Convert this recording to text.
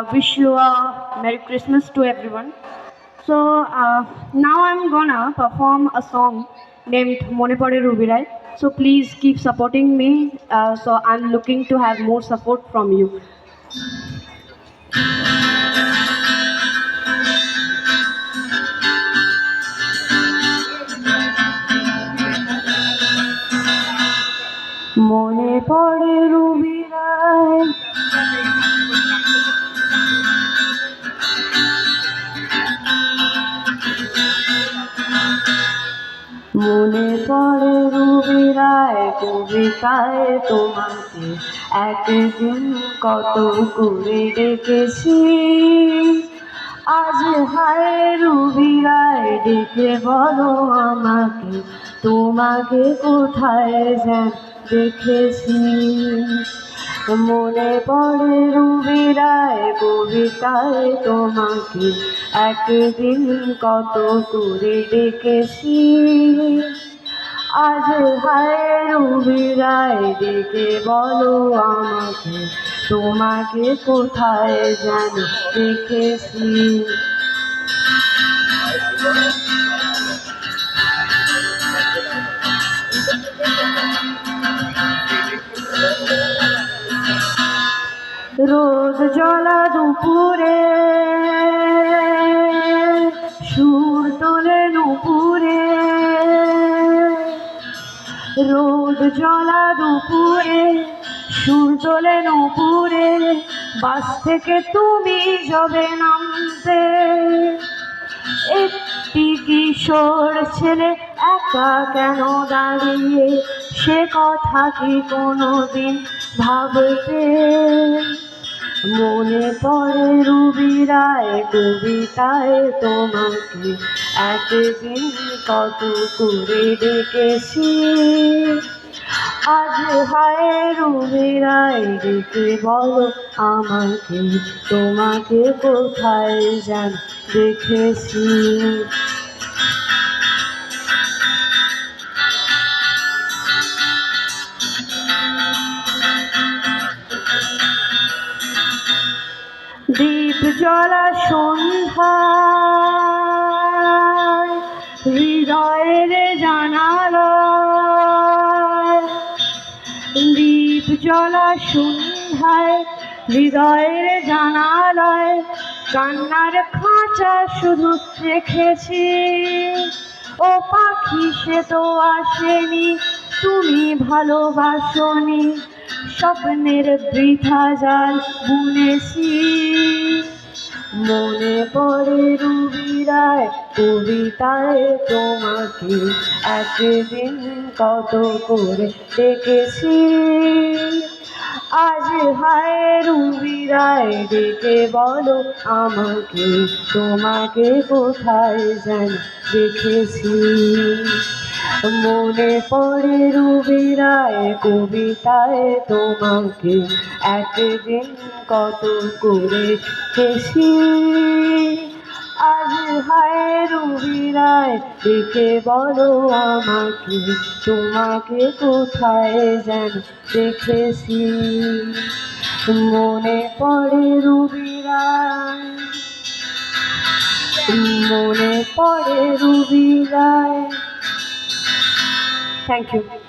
Wish you a Merry Christmas to everyone. Now I'm gonna perform a song named Mone Pore Rubirai. So please keep supporting me. So I'm looking to have more support from you. মনে পড়ে রুবিরায় মনে পড়ে রুবিরায় কবিতায় তোমাকে একদিন কত করে ডেকেছি আজ হায় রুবিরায় ডেকে বলো আমাকে তোমাকে কোথায় যেন দেখেছি মনে পড়ে রুবিরায় কবিতায় তোমাকে একদিন কত করে ডেকেছি আজ হায় রুবিরায় ডেকে বলো আমাকে তোমাকে কোথায় যেন দেখেছি রোদ জ্বলা দুপুরে সুর তোলে নুপুরে রোদ জ্বলা দুপুরে সুর তোলে নুপুরে বাস থেকে তুমি যাবে নামতে একটি কিশোর ছেলে একা কেন দাঁড়িয়ে সে কথা কি কোনোদিন ভাবতে মনে পড়ে রুবিরায় কবিতায় তোমাকে একদিন কত করে ডেকেছি আজ হায় রুবিরায় ডেকে বলো আমাকে তোমাকে কোথায় যেন দেখেছি দীপ জ্বলা সন্ধ্যায় হৃদয়ের জানালায় দীপ জ্বলা সন্ধ্যায় হৃদয়ের জানালায় কান্নার খাঁচা শুধু রেখেছি ও পাখি সে তো আসেনি তুমি ভালোবাসনি স্বপ্নের বৃথা জাল বুনেছি মনে পড়ে রুবিরায় কবিতায় তোমাকে একদিন কত করে ডেকেছি আজ হায় রুবিরায় ডেকে বলো আমাকে তোমাকে কোথায় যেন দেখেছি মনে পড়ে রুবিরায় কবিতায় তোমাকে একদিন কত করে দেখেছি আজ হায় রুবিরায় ডেকে বলো আমাকে তোমাকে কোথায় যেন দেখেছি মনে পড়ে রুবিরায় মনে পড়ে রুবিরায় Thank you.